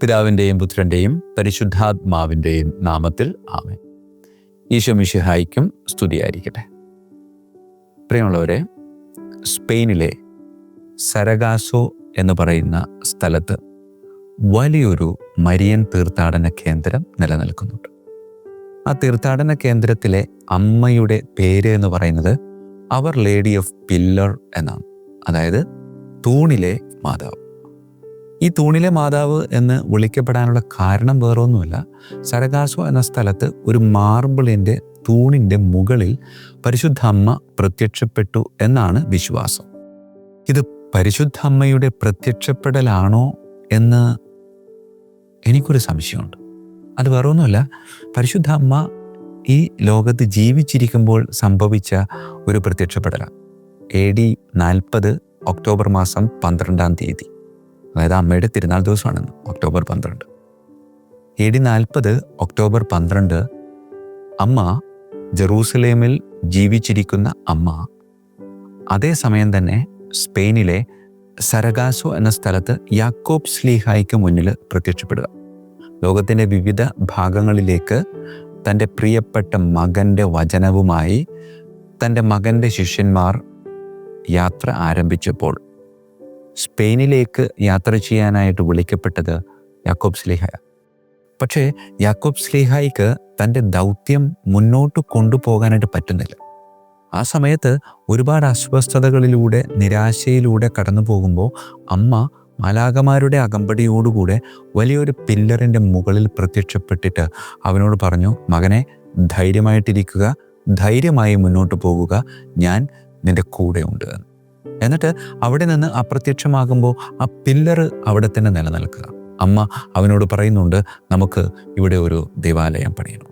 പിതാവിൻ്റെയും പുത്രൻ്റെയും പരിശുദ്ധാത്മാവിൻ്റെയും നാമത്തിൽ ആമേൻ. ഈശോ മിശിഹായ്ക്കും സ്തുതിയായിരിക്കട്ടെ. പ്രിയമുള്ളവരെ, സ്പെയിനിലെ സരഗാസോ എന്ന് പറയുന്ന സ്ഥലത്ത് വലിയൊരു മരിയൻ തീർത്ഥാടന കേന്ദ്രം നിലനിൽക്കുന്നുണ്ട്. ആ തീർത്ഥാടന കേന്ദ്രത്തിലെ അമ്മയുടെ പേര് എന്ന് പറയുന്നത് അവർ ലേഡി ഓഫ് പില്ലർ എന്നാണ്. അതായത് തൂണിലെ മാതാവ്. ഈ തൂണിലെ മാതാവ് എന്ന് വിളിക്കപ്പെടാനുള്ള കാരണം വേറൊന്നുമല്ല, സരഗാസോ എന്ന സ്ഥലത്ത് ഒരു മാർബിളിൻ്റെ തൂണിൻ്റെ മുകളിൽ പരിശുദ്ധ അമ്മ പ്രത്യക്ഷപ്പെട്ടു എന്നാണ് വിശ്വാസം. ഇത് പരിശുദ്ധ അമ്മയുടെ പ്രത്യക്ഷപ്പെടലാണോ എന്ന് എനിക്കൊരു സംശയമുണ്ട്. അത് വേറൊന്നുമല്ല, പരിശുദ്ധ അമ്മ ഈ ലോകത്ത് ജീവിച്ചിരിക്കുമ്പോൾ സംഭവിച്ച ഒരു പ്രത്യക്ഷപ്പെടലാണ്. AD 40 ഒക്ടോബർ മാസം 12 അതായത് അമ്മയുടെ തിരുനാൾ ദിവസമാണെന്ന്, ഒക്ടോബർ 12. AD 40 ഒക്ടോബർ 12 അമ്മ ജെറൂസലേമിൽ ജീവിച്ചിരിക്കുന്ന അമ്മ അതേസമയം തന്നെ സ്പെയിനിലെ സരഗാസോ എന്ന സ്ഥലത്ത് യാക്കോബ് ശ്ലീഹായ്ക്ക് മുന്നിൽ പ്രത്യക്ഷപ്പെടുക. ലോകത്തിൻ്റെ വിവിധ ഭാഗങ്ങളിലേക്ക് തൻ്റെ പ്രിയപ്പെട്ട മകൻ്റെ വചനവുമായി തൻ്റെ മകൻ്റെ ശിഷ്യന്മാർ യാത്ര ആരംഭിച്ചപ്പോൾ സ്പെയിനിലേക്ക് യാത്ര ചെയ്യാനായിട്ട് വിളിക്കപ്പെട്ടത് യാക്കോബ് ശ്ലീഹായ. പക്ഷേ യാക്കോബ് ശ്ലീഹായ്ക്ക് തൻ്റെ ദൗത്യം മുന്നോട്ട് കൊണ്ടുപോകാനായിട്ട് പറ്റുന്നില്ല. ആ സമയത്ത് ഒരുപാട് അസ്വസ്ഥതകളിലൂടെ നിരാശയിലൂടെ കടന്നു പോകുമ്പോൾ അമ്മ മാലാഖമാരുടെ അകമ്പടിയോടുകൂടെ വലിയൊരു പില്ലറിൻ്റെ മുകളിൽ പ്രത്യക്ഷപ്പെട്ടിട്ട് അവനോട് പറഞ്ഞു, മകനെ ധൈര്യമായിട്ടിരിക്കുക, ധൈര്യമായി മുന്നോട്ട് പോകുക, ഞാൻ നിൻ്റെ കൂടെ ഉണ്ട്. എന്നിട്ട് അവിടെ നിന്ന് അപ്രത്യക്ഷമാകുമ്പോൾ ആ പില്ലർ അവിടെ തന്നെ നിലനിൽക്കുക. അമ്മ അവനോട് പറയുന്നുണ്ട്, നമുക്ക് ഇവിടെ ഒരു ദേവാലയം പണിയണം.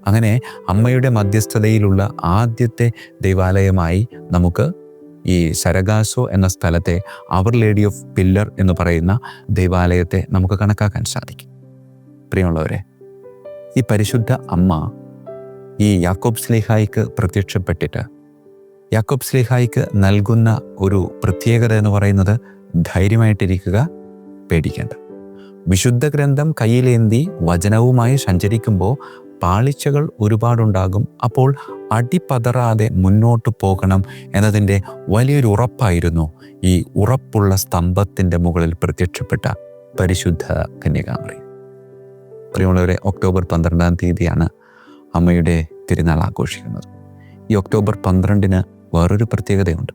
അങ്ങനെ അമ്മയുടെ മധ്യസ്ഥതയിലുള്ള ആദ്യത്തെ ദേവാലയമായി നമുക്ക് ഈ സരഗാസോ എന്ന സ്ഥലത്തെ അവർ ലേഡി ഓഫ് പില്ലർ എന്ന് പറയുന്ന ദേവാലയത്തെ നമുക്ക് കണക്കാക്കാൻ സാധിക്കും. പ്രിയമുള്ളവരെ, ഈ പരിശുദ്ധ അമ്മ ഈ യാക്കോബ് ശ്ലീഹായ്ക്ക് പ്രത്യക്ഷപ്പെട്ടിട്ട് യാക്കോബ് ശ്ലീഹായ്ക്ക് നൽകുന്ന ഒരു പ്രത്യേകത എന്ന് പറയുന്നത് ധൈര്യമായിട്ടിരിക്കുക, പേടിക്കേണ്ട. വിശുദ്ധ ഗ്രന്ഥം കയ്യിലേന്തി വചനവുമായി സഞ്ചരിക്കുമ്പോൾ പാളിച്ചകൾ ഒരുപാടുണ്ടാകും. അപ്പോൾ അടിപതറാതെ മുന്നോട്ട് പോകണം എന്നതിൻ്റെ വലിയൊരു ഉറപ്പായിരുന്നു ഈ ഉറപ്പുള്ള സ്തംഭത്തിൻ്റെ മുകളിൽ പ്രത്യക്ഷപ്പെട്ട പരിശുദ്ധ കന്യകാമറി. പ്രിയമുള്ളവരെ, ഒക്ടോബർ 12 അമ്മയുടെ തിരുനാൾ ആഘോഷിക്കുന്നത്. ഈ ഒക്ടോബർ 12 വേറൊരു പ്രത്യേകതയുണ്ട്.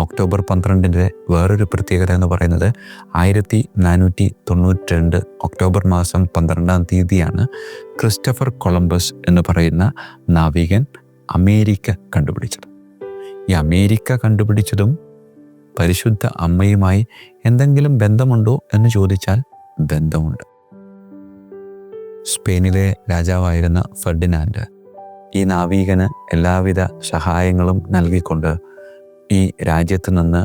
ഒക്ടോബർ 12 വേറൊരു പ്രത്യേകത എന്ന് പറയുന്നത് 1492 ഒക്ടോബർ മാസം 12 ക്രിസ്റ്റഫർ കൊളംബസ് എന്ന് പറയുന്ന നാവികൻ അമേരിക്ക കണ്ടുപിടിച്ചത്. ഈ അമേരിക്ക കണ്ടുപിടിച്ചതും പരിശുദ്ധ അമ്മയുമായി എന്തെങ്കിലും ബന്ധമുണ്ടോ എന്ന് ചോദിച്ചാൽ ബന്ധമുണ്ട്. സ്പെയിനിലെ രാജാവായിരുന്ന ഫെർഡിനാൻഡ് ഈ നാവികന് എല്ലാവിധ സഹായങ്ങളും നൽകിക്കൊണ്ട് ഈ രാജ്യത്ത് നിന്ന്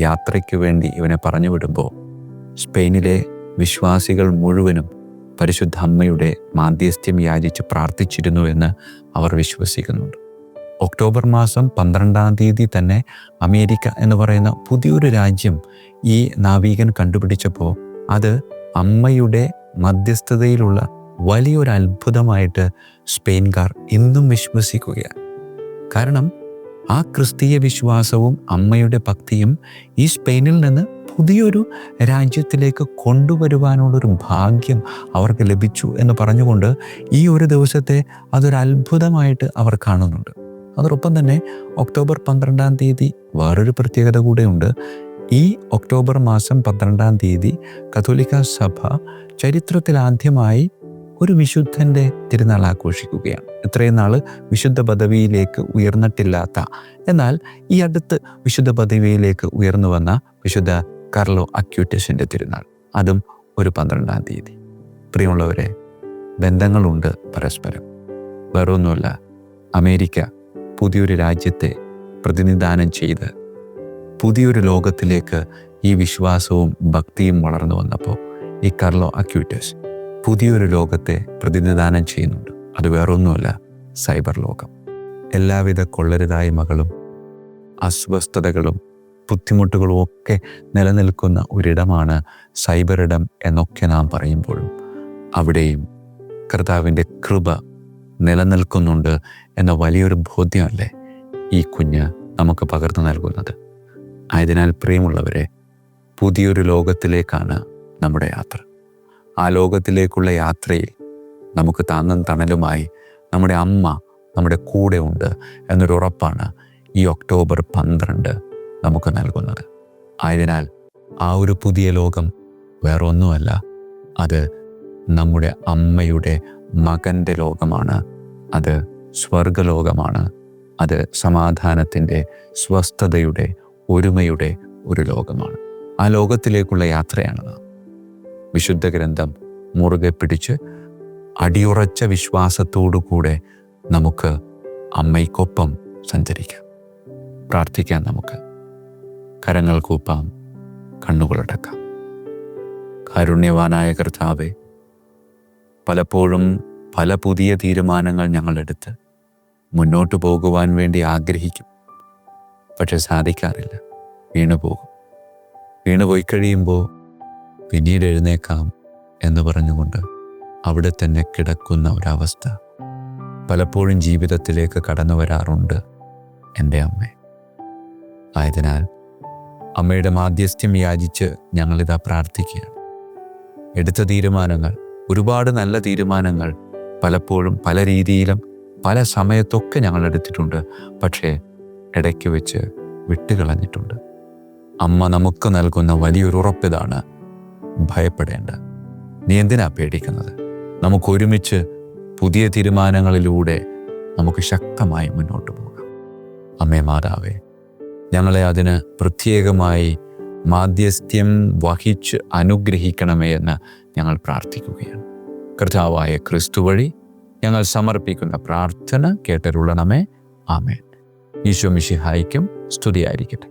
യാത്രയ്ക്ക് വേണ്ടി ഇവനെ പറഞ്ഞു വിടുമ്പോൾ സ്പെയിനിലെ വിശ്വാസികൾ മുഴുവനും പരിശുദ്ധ അമ്മയുടെ മാധ്യസ്ഥ്യം യാചിച്ച് പ്രാർത്ഥിച്ചിരുന്നു എന്ന് അവർ വിശ്വസിക്കുന്നുണ്ട്. ഒക്ടോബർ മാസം 12 തന്നെ അമേരിക്ക എന്ന് പറയുന്ന പുതിയൊരു രാജ്യം ഈ നാവികൻ കണ്ടുപിടിച്ചപ്പോൾ അത് അമ്മയുടെ മധ്യസ്ഥതയിലുള്ള വലിയൊരു അത്ഭുതമായിട്ട് സ്പെയിൻകാർ ഇന്നും വിശ്വസിക്കുകയാണ്. കാരണം ആ ക്രിസ്തീയ വിശ്വാസവും അമ്മയുടെ ഭക്തിയും ഈ സ്പെയിനിൽ നിന്ന് പുതിയൊരു രാജ്യത്തിലേക്ക് കൊണ്ടുവരുവാനുള്ളൊരു ഭാഗ്യം അവർക്ക് ലഭിച്ചു എന്ന് പറഞ്ഞുകൊണ്ട് ഈ ഒരു ദിവസത്തെ അതൊരു അത്ഭുതമായിട്ട് അവർ കാണുന്നുണ്ട്. അതോടൊപ്പം തന്നെ ഒക്ടോബർ 12 വേറൊരു പ്രത്യേകത കൂടെയുണ്ട്. ഈ ഒക്ടോബർ മാസം 12 കത്തോലിക്ക സഭ ചരിത്രത്തിൽ ആദ്യമായി ഒരു വിശുദ്ധൻ്റെ തിരുനാൾ ആഘോഷിക്കുകയാണ്. ഇത്രയും നാൾ വിശുദ്ധ പദവിയിലേക്ക് ഉയർന്നിട്ടില്ലാത്ത, എന്നാൽ ഈ അടുത്ത് വിശുദ്ധ പദവിയിലേക്ക് ഉയർന്നു വന്ന വിശുദ്ധ കാർലോ അക്യൂറ്റസിൻ്റെ തിരുനാൾ, അതും ഒരു 12. പ്രിയമുള്ളവരെ, ബന്ധങ്ങളുണ്ട് പരസ്പരം. വേറൊന്നുമല്ല, അമേരിക്ക പുതിയൊരു രാജ്യത്തെ പ്രതിനിധാനം ചെയ്ത് പുതിയൊരു ലോകത്തിലേക്ക് ഈ വിശ്വാസവും ഭക്തിയും വളർന്നു വന്നപ്പോൾ ഈ കാർലോ അക്യൂറ്റസ് പുതിയൊരു ലോകത്തെ പ്രതിനിധാനം ചെയ്യുന്നുണ്ട്. അത് വേറൊന്നുമല്ല, സൈബർ ലോകം. എല്ലാവിധ കൊള്ളരുതായ്മകളും അസ്വസ്ഥതകളും ബുദ്ധിമുട്ടുകളും ഒക്കെ നിലനിൽക്കുന്ന ഒരിടമാണ് സൈബർ ഇടം എന്നൊക്കെ നാം പറയുമ്പോഴും അവിടെയും കർത്താവിൻ്റെ കൃപ നിലനിൽക്കുന്നുണ്ട് എന്ന വലിയൊരു ബോധ്യമല്ലേ ഈ കുഞ്ഞ് നമുക്ക് പകർന്നു നൽകുന്നത്. ആയതിനാൽ പ്രിയമുള്ളവരെ, പുതിയൊരു ലോകത്തിലേക്കാണ് നമ്മുടെ യാത്ര. ആ ലോകത്തിലേക്കുള്ള യാത്രയിൽ നമുക്ക് താങ്ങും തണലുമായി നമ്മുടെ അമ്മ നമ്മുടെ കൂടെ ഉണ്ട് എന്നൊരു ഉറപ്പാണ് ഈ ഒക്ടോബർ 12 നമുക്ക് നൽകുന്നത്. ആയതിനാൽ ആ ഒരു പുതിയ ലോകം വേറൊന്നുമല്ല, അത് നമ്മുടെ അമ്മയുടെ മകൻ്റെ ലോകമാണ്. അത് സ്വർഗലോകമാണ്. അത് സമാധാനത്തിൻ്റെ, സ്വസ്ഥതയുടെ, ഒരുമയുടെ ഒരു ലോകമാണ്. ആ ലോകത്തിലേക്കുള്ള യാത്രയാണ് നാം. വിശുദ്ധ ഗ്രന്ഥം മുറുകെ പിടിച്ച് അടിയുറച്ച വിശ്വാസത്തോടു കൂടെ നമുക്ക് അമ്മയ്ക്കൊപ്പം സഞ്ചരിക്കാം. പ്രാർത്ഥിക്കാം. നമുക്ക് കരങ്ങൾ കൂപ്പാം, കണ്ണുകളടക്കാം. കാരുണ്യവാനായ കർത്താവേ, പലപ്പോഴും പല പുതിയ തീരുമാനങ്ങൾ ഞങ്ങളെടുത്ത് മുന്നോട്ട് പോകുവാൻ വേണ്ടി ആഗ്രഹിക്കും. പക്ഷെ സാധിക്കാറില്ല. വീണുപോകും. വീണുപോയി കഴിയുമ്പോൾ പിന്നീട് എഴുന്നേക്കാം എന്ന് പറഞ്ഞുകൊണ്ട് അവിടെ തന്നെ കിടക്കുന്ന ഒരവസ്ഥ പലപ്പോഴും ജീവിതത്തിലേക്ക് കടന്നു വരാറുണ്ട് എൻ്റെ അമ്മേ. ആയതിനാൽ അമ്മയുടെ മാധ്യസ്ഥ്യം യാചിച്ച് ഞങ്ങളിതാ പ്രാർത്ഥിക്കുകയാണ്. എടുത്ത തീരുമാനങ്ങൾ, ഒരുപാട് നല്ല തീരുമാനങ്ങൾ പലപ്പോഴും പല രീതിയിലും പല സമയത്തൊക്കെ ഞങ്ങൾ എടുത്തിട്ടുണ്ട്. പക്ഷേ ഇടയ്ക്ക് വെച്ച് വിട്ടുകളഞ്ഞിട്ടുണ്ട്. അമ്മ നമുക്ക് നൽകുന്ന വലിയൊരു ഉറപ്പിതാണ്, ഭയപ്പെടേണ്ട. നീ എന്തിനാ പേടിക്കുന്നത്? നമുക്ക് ഒരുമിച്ച് പുതിയ തീരുമാനങ്ങളിലൂടെ നമുക്ക് ശക്തമായി മുന്നോട്ട് പോകാം. അമ്മേ മാതാവേ, ഞങ്ങളെ അതിന് പ്രത്യേകമായി മാധ്യസ്ഥ്യം വഹിച്ച് അനുഗ്രഹിക്കണമേ എന്ന് ഞങ്ങൾ പ്രാർത്ഥിക്കുകയാണ്. കർത്താവായ ക്രിസ്തു വഴി ഞങ്ങൾ സമർപ്പിക്കുന്ന പ്രാർത്ഥന കേട്ടരുളണമേ. ആമേൻ. ഈശോ മിശിഹായ്ക്കും സ്തുതിയായിരിക്കട്ടെ.